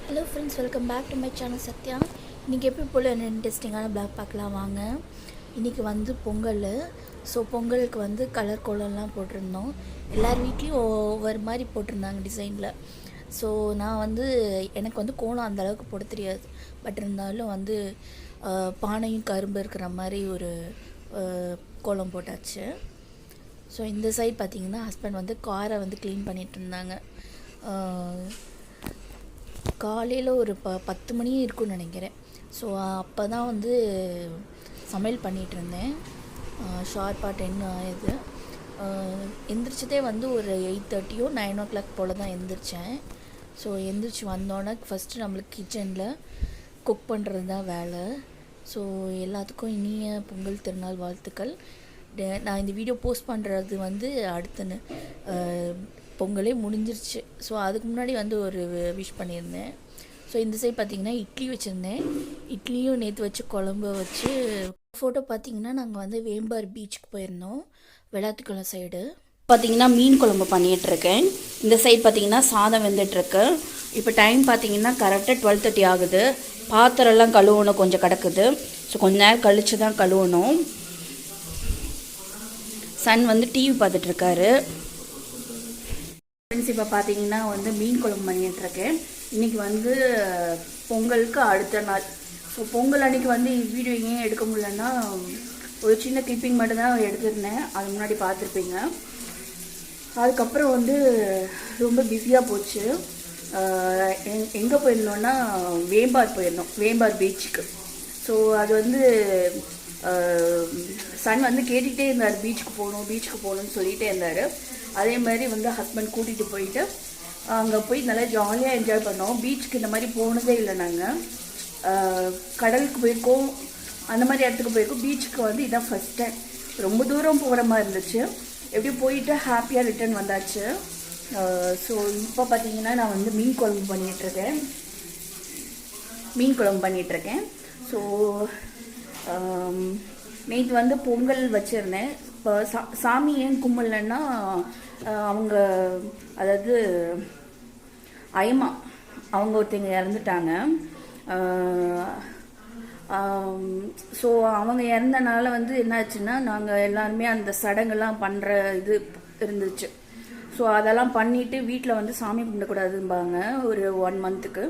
Hello friends, welcome back to my channel Sathya. இன்றைக்கி எப்படி போல் என்ன இன்ட்ரெஸ்டிங்கான பிளாக் பார்க்கலாம் வாங்க. இன்றைக்கி வந்து பொங்கல். ஸோ பொங்கலுக்கு வந்து கலர் கோலம்லாம் போட்டிருந்தோம். எல்லார் வீட்லேயும் ஒவ்வொரு மாதிரி போட்டிருந்தாங்க டிசைனில். ஸோ நான் வந்து எனக்கு வந்து கோலம் அந்தளவுக்கு போட தெரியாது. பட் இருந்தாலும் வந்து பானையும் கரும்பு இருக்கிற மாதிரி ஒரு கோலம் போட்டாச்சு. ஸோ இந்த சைட் பார்த்திங்கன்னா ஹஸ்பண்ட் வந்து காரை வந்து க்ளீன் பண்ணிகிட்டு இருந்தாங்க. காலையில் ஒரு 10 மணி இருக்கும்னு நினைக்கிறேன். ஸோ அப்போ தான் வந்து சமையல் பண்ணிகிட்டு இருந்தேன். ஷார்ப்பாக 10 ஆகுது. எந்திரிச்சதே வந்து ஒரு 8:30 9 o'clock போல் தான் எந்திரிச்சேன். ஸோ எந்திரிச்சு வந்தோன்னே ஃபஸ்ட்டு நம்மளுக்கு கிச்சனில் குக் பண்ணுறது தான் வேலை. ஸோ எல்லாத்துக்கும் இனிய பொங்கல் திருநாள் வாழ்த்துக்கள். நான் இந்த வீடியோ போஸ்ட் பண்ணுறது வந்து அடுத்துன்னு பொங்கலே முடிஞ்சிருச்சு. ஸோ அதுக்கு முன்னாடி வந்து ஒரு விஷ் பண்ணியிருந்தேன். ஸோ இந்த சைடு பார்த்திங்கன்னா இட்லி வச்சுருந்தேன். இட்லியும் நேற்று வச்சு குழம்பு வச்சு. ஃபோட்டோ பார்த்திங்கன்னா நாங்கள் வந்து வேம்பார் பீச்சுக்கு போயிருந்தோம், வெள்ளாத்துக்குளம் சைடு. பார்த்திங்கன்னா மீன் குழம்பு பண்ணிகிட்ருக்கேன். இந்த சைடு பார்த்திங்கன்னா சாதம் வெந்துட்டுருக்கு. இப்போ டைம் பார்த்திங்கன்னா கரெக்டாக 12:30 ஆகுது. பாத்திரம்லாம் கழுவணும், கொஞ்சம் கிடக்குது. ஸோ கொஞ்ச நேரம் கழித்து தான் கழுவணும். சன் வந்து டிவி பார்த்துட்ருக்காரு. ஃப்ரெண்ட்ஸ், இப்போ பார்த்தீங்கன்னா வந்து மீன் குழம்பு பண்ணிகிட்ருக்கேன். இன்றைக்கி வந்து பொங்கலுக்கு அடுத்த நாள். ஸோ பொங்கல் அன்றைக்கி வந்து வீடியோ ஏன் எடுக்க முடியலன்னா ஒரு சின்ன கிளிப்பிங் மட்டும்தான் எடுத்துருந்தேன். அது முன்னாடி பார்த்துருப்பீங்க. அதுக்கப்புறம் வந்து ரொம்ப பிஸியாக போச்சு. எங்கே போயிருந்தோன்னா வேம்பார் போயிருந்தோம், வேம்பார் பீச்சுக்கு. ஸோ அது வந்து சன் வந்து கேட்டுக்கிட்டே இருந்தார், பீச்சுக்கு போகணும்னு சொல்லிகிட்டே இருந்தார். அதே மாதிரி வந்து ஹஸ்பண்ட் கூட்டிகிட்டு போயிட்டு அங்கே போய் நல்லா ஜாலியாக என்ஜாய் பண்ணோம். பீச்சுக்கு இந்த மாதிரி போனதே இல்லை. நாங்கள் கடலுக்கு போயிருக்கோம், அந்த மாதிரி இடத்துக்கு போயிருக்கோம். பீச்சுக்கு வந்து இதான் ஃபஸ்ட் டைம். ரொம்ப தூரம் போகிற மாதிரி இருந்துச்சு. எப்படியும் போயிட்டு ஹாப்பியாக ரிட்டர்ன் வந்தாச்சு. ஸோ இப்போ பார்த்தீங்கன்னா நான் வந்து மீன் குழம்பு பண்ணிகிட்ருக்கேன். ஸோ நேற்று வந்து பொங்கல் வச்சுருந்தேன். இப்போ சாமி ஏன் கும்பலன்னா அவங்க, அதாவது ஐயம்மா அவங்க ஒருத்தங்க இறந்துட்டாங்க. ஸோ அவங்க இறந்தனால வந்து என்னாச்சுன்னா நாங்கள் எல்லாருமே அந்த சடங்கெல்லாம் பண்ணுற இது இருந்துச்சு. ஸோ அதெல்லாம் பண்ணிவிட்டு வீட்டில் வந்து சாமி கும்பிடக்கூடாதும்பாங்க ஒரு 1 மந்த்துக்கு.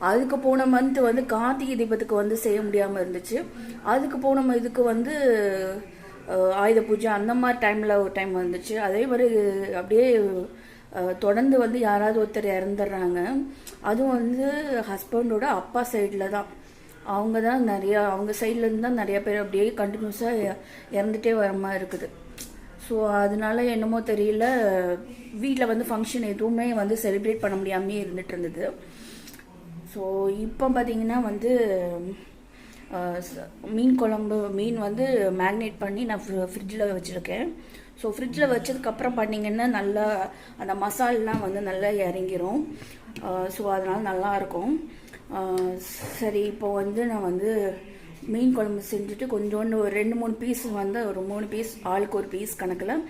அதுக்கு போன மந்த்து வந்து கார்த்திகை தீபத்துக்கு வந்து செய்ய முடியாமல் இருந்துச்சு. அதுக்கு போன இதுக்கு வந்து ஆயுத பூஜை அந்த மாதிரி டைமில் ஒரு டைம் வந்துச்சு. அதே மாதிரி அப்படியே தொடர்ந்து வந்து யாராவது ஒருத்தர் இறந்துடுறாங்க. அதுவும் வந்து ஹஸ்பண்டோட அப்பா சைடில் தான். அவங்க தான் நிறையா, அவங்க சைட்லேருந்து தான் நிறையா பேர் அப்படியே கண்டினியூஸாக இறந்துட்டே வர மாதிரி இருக்குது. ஸோ அதனால என்னமோ தெரியல, வீட்டில் வந்து ஃபங்க்ஷன் எதுவுமே வந்து செலிப்ரேட் பண்ண முடியாமே இருந்துகிட்டு இருந்தது. ஸோ இப்போ பார்த்திங்கன்னா வந்து மீன் வந்து மேக்னேட் பண்ணி நான் ஃப்ரிட்ஜில் வச்சுருக்கேன். ஸோ ஃப்ரிட்ஜில் வச்சதுக்கப்புறம் பார்த்திங்கன்னா நல்லா அந்த மசாலெலாம் வந்து நல்லா இறங்கிரும். ஸோ அதனால் நல்லாயிருக்கும். சரி, இப்போ வந்து நான் வந்து மீன் குழம்பு செஞ்சுட்டு கொஞ்சோண்டு ஒரு 2-3 பீஸ் வந்து ஒரு 3 பீஸ் ஆளுக்கு ஒரு பீஸ் கணக்கில்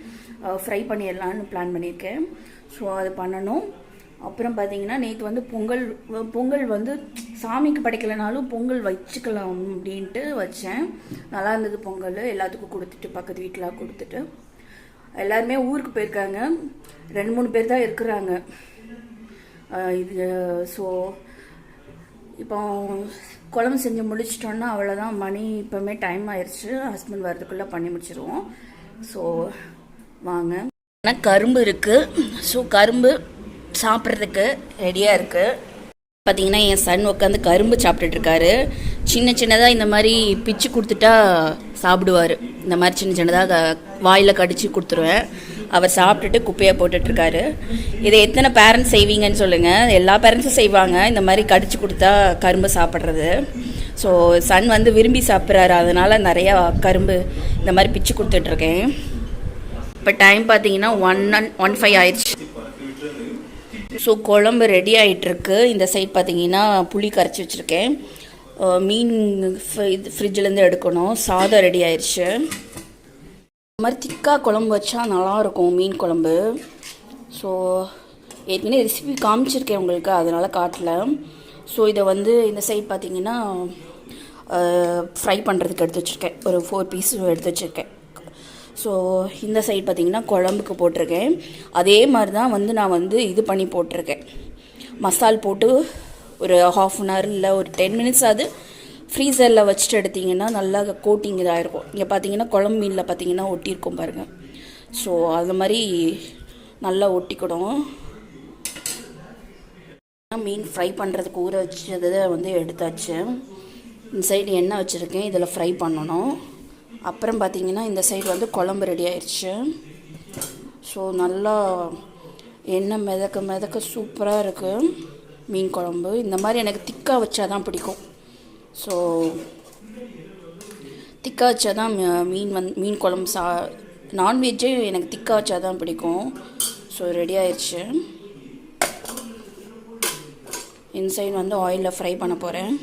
ஃப்ரை பண்ணிடலான்னு பிளான் பண்ணியிருக்கேன். ஸோ அது பண்ணணும். அப்புறம் பார்த்திங்கன்னா நேற்று வந்து பொங்கல் வந்து சாமிக்கு படைக்கலைனாலும் பொங்கல் வச்சுக்கலாம் அப்படின்ட்டு வச்சேன். நல்லா இருந்தது பொங்கல். எல்லாத்துக்கும் கொடுத்துட்டு பக்கத்து வீட்டில் கொடுத்துட்டு எல்லாருமே ஊருக்கு போயிருக்காங்க. 2-3 பேர் தான் இருக்கிறாங்க இது. ஸோ இப்போ குழம்பு செஞ்சு முடிச்சிட்டோன்னா அவ்வளோதான். மணி இப்போவுமே டைம் ஆயிடுச்சு. ஹஸ்பண்ட் வரதுக்குள்ளே பண்ணி முடிச்சிருவோம். ஸோ வாங்க. ஆனால் கரும்பு இருக்குது. ஸோ கரும்பு சாப்பிட்றதுக்கு ரெடியாக இருக்குது. பார்த்திங்கன்னா என் சன் உட்காந்து கரும்பு சாப்பிட்டுட்ருக்காரு. சின்னதாக இந்த மாதிரி பிச்சு கொடுத்துட்டா சாப்பிடுவார். இந்த மாதிரி சின்னதாக வாயில் கடிச்சு கொடுத்துருவேன். அவர் சாப்பிட்டுட்டு குப்பையாக போட்டுட்ருக்காரு. இதை எத்தனை பேரண்ட்ஸ் செய்வீங்கன்னு சொல்லுங்கள். எல்லா பேரண்ட்ஸும் செய்வாங்க, இந்த மாதிரி கடிச்சு கொடுத்தா கரும்பு சாப்பிட்றது. ஸோ சன் வந்து விரும்பி சாப்பிட்றாரு, அதனால் நிறையா கரும்பு இந்த மாதிரி பிச்சு கொடுத்துட்ருக்கேன். இப்போ டைம் பார்த்திங்கன்னா 1:15 ஆயிடுச்சு. ஸோ குழம்பு ரெடி ஆகிட்டுருக்கு. இந்த சைட் பார்த்திங்கன்னா புளி கரைச்சி வச்சுருக்கேன். மீன் ஃப்ரிட்ஜிலேருந்து எடுக்கணும். சாதம் ரெடி ஆயிடுச்சு. இந்த மாதிரி திக்காக குழம்பு வச்சா நல்லாயிருக்கும் மீன் குழம்பு. ஸோ ஏற்கனவே ரெசிபி காமிச்சிருக்கேன் உங்களுக்கு, அதனால் காட்டல. ஸோ இதை வந்து இந்த சைட் பார்த்திங்கன்னா ஃப்ரை பண்ணுறதுக்கு எடுத்து வச்சுருக்கேன். ஒரு 4 பீஸ் எடுத்து வச்சுருக்கேன். ஸோ இந்த சைட் பார்த்திங்கன்னா குழம்புக்கு போட்டிருக்கேன். அதே மாதிரி தான் வந்து நான் வந்து இது பண்ணி போட்டிருக்கேன். மசால் போட்டு ஒரு 1/2 அன் ஹவர் இல்லை ஒரு 10 மினிட்ஸ் அது ஃப்ரீசரில் வச்சுட்டு எடுத்திங்கன்னா நல்லா கோட்டிங் இதாக இருக்கும். இங்கே பார்த்தீங்கன்னா குழம்பு மீனில் பார்த்தீங்கன்னா ஒட்டியிருக்கும் பாருங்கள். ஸோ அது மாதிரி நல்லா ஒட்டிக்கிடும். மீன் ஃப்ரை பண்ணுறதுக்கு ஊற வச்சதை வந்து எடுத்தாச்சு. இந்த சைடு எண்ணெய் வச்சுருக்கேன், இதில் ஃப்ரை பண்ணணும். அப்புறம் பார்த்திங்கன்னா இந்த சைடு வந்து குழம்பு ரெடி ஆயிடுச்சு. ஸோ நல்லா எண்ணெய் மிதக்க சூப்பராக இருக்குது மீன் குழம்பு. இந்த மாதிரி எனக்கு திக்காக வச்சா தான் பிடிக்கும். ஸோ திக்காக வச்சா தான் மீன் குழம்பு நான்வெஜ்ஜே எனக்கு திக்காக வச்சா தான் பிடிக்கும். ஸோ ரெடி ஆயிடுச்சு. இந்த சைடு வந்து ஆயிலில் ஃப்ரை பண்ண போகிறேன்.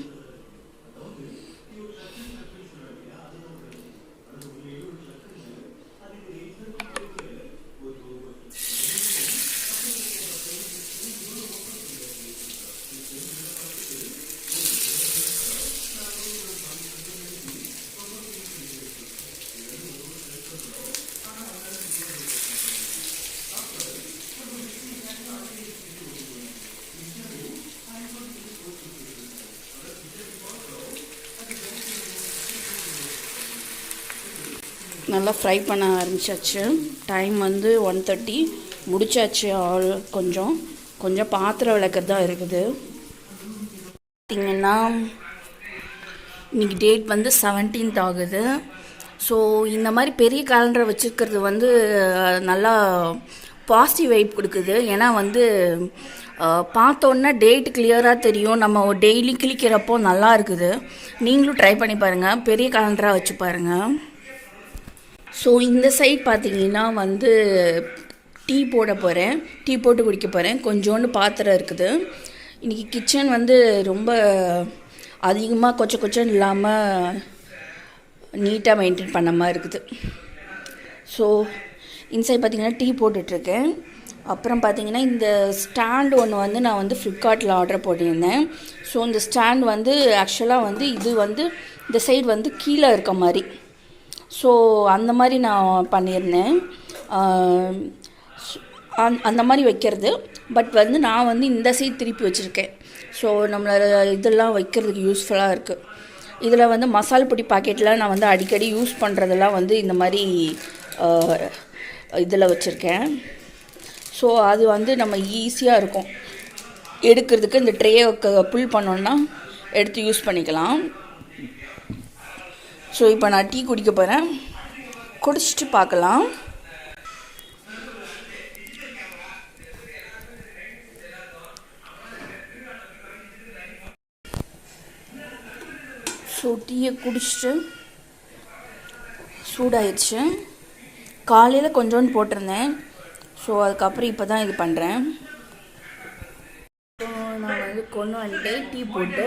நல்லா ஃப்ரை பண்ண ஆரம்பிச்சாச்சு. டைம் வந்து 1:30 முடிச்சாச்சு. கொஞ்சம் பாத்திரம் விளக்கிறது தான் இருக்குது. பார்த்திங்கன்னா இன்றைக்கி டேட் வந்து 17th ஆகுது. ஸோ இந்த மாதிரி பெரிய கேலண்டரை வச்சுருக்கிறது வந்து நல்லா பாசிட்டிவ் வைப் கொடுக்குது. ஏன்னா வந்து பார்த்தோன்னா டேட் கிளியராக தெரியும். நம்ம டெய்லி கிளிக்கிறப்போ நல்லா இருக்குது. நீங்களும் ட்ரை பண்ணி பாருங்கள், பெரிய கேலண்டராக வச்சு பாருங்கள். ஸோ இந்த சைட் பார்த்திங்கன்னா வந்து டீ போட போகிறேன், டீ போட்டு குடிக்க போகிறேன். கொஞ்சோண்டு பாத்திரம் இருக்குது. இன்றைக்கி கிச்சன் வந்து ரொம்ப அதிகமாக கொச்சன்னு இல்லாமல் நீட்டாக மெயின்டைன் பண்ண மாதிரி இருக்குது. ஸோ இந்த சைட் பார்த்திங்கன்னா டீ போட்டுட்ருக்கேன். அப்புறம் பார்த்திங்கன்னா இந்த ஸ்டாண்டு ஒன்று வந்து நான் வந்து ஃப்ளிப்கார்ட்டில் ஆர்டர் போட்டிருந்தேன். ஸோ இந்த ஸ்டாண்ட் வந்து ஆக்சுவலாக வந்து இது வந்து இந்த சைடு வந்து கீழே இருக்க மாதிரி. ஸோ அந்த மாதிரி நான் பண்ணியிருந்தேன், அந்த மாதிரி வைக்கிறது. பட் வந்து நான் வந்து இந்த சைட் திருப்பி வச்சுருக்கேன். ஸோ நம்மளோட இதெல்லாம் வைக்கிறதுக்கு யூஸ்ஃபுல்லாக இருக்குது. இதில் வந்து மசால் பொடி பாக்கெட்டில் நான் வந்து அடிக்கடி யூஸ் பண்ணுறதெல்லாம் வந்து இந்த மாதிரி இதில் வச்சுருக்கேன். ஸோ அது வந்து நம்ம ஈஸியாக இருக்கும் எடுக்கிறதுக்கு. இந்த ட்ரேயை புல் பண்ணோன்னா எடுத்து யூஸ் பண்ணிக்கலாம். ஸோ இப்போ நான் டீ குடிக்க போகிறேன், குடிச்சிட்டு பார்க்கலாம். ஸோ டீயை குடிச்சிட்டு சூடாயிடுச்சு. காலையில் கொஞ்சோண்டு போட்டிருந்தேன். ஸோ அதுக்கப்புறம் இப்போ தான் இது பண்ணுறேன். ஸோ நான் வந்து கொண்டு வந்துட்டு டீ போட்டு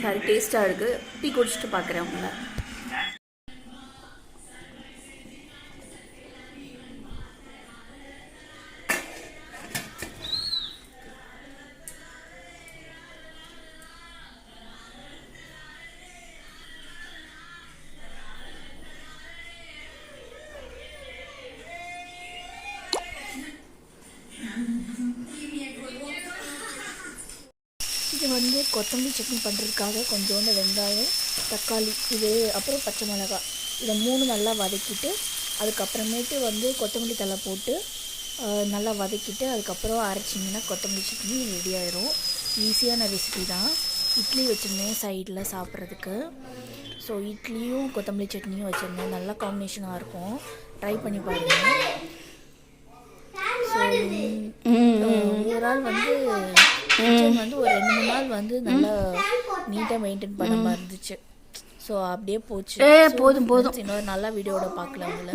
சரி டேஸ்ட்டாக இருக்குது. டீ குடிச்சிட்டு பார்க்குறேன் உங்களை. இது வந்து கொத்தமல்லி சட்னி பண்ணுறதுக்காக கொஞ்சோண்டு வெங்காயம், தக்காளி, இது அப்புறம் பச்சை மிளகாய், இதை 3 நல்லா வதக்கிட்டு அதுக்கப்புறமேட்டு வந்து கொத்தமல்லி தழை போட்டு நல்லா வதக்கிட்டு அதுக்கப்புறம் அரைச்சிங்கன்னா கொத்தமல்லி சட்னி ரெடி ஆயிரும். ஈஸியான ரெசிபி தான். இட்லி வச்சுருந்தேன் சைடில் சாப்பிட்றதுக்கு. ஸோ இட்லியும் கொத்தமல்லி சட்னியும் வச்சுருந்தேன். நல்லா காம்பினேஷனாக இருக்கும். ட்ரை பண்ணி பாருங்கள். ஸோ ஓவரால் வந்து கிச்சன் வந்து ஒரு 2-3 நாள் வந்து நல்லா நீட்டாக மெயின்டைன் பண்ண மாதிரி இருந்துச்சு. ஸோ அப்படியே போச்சு. போதும் இன்னொரு நல்ல வீடியோட பார்க்கலாம் உங்களை.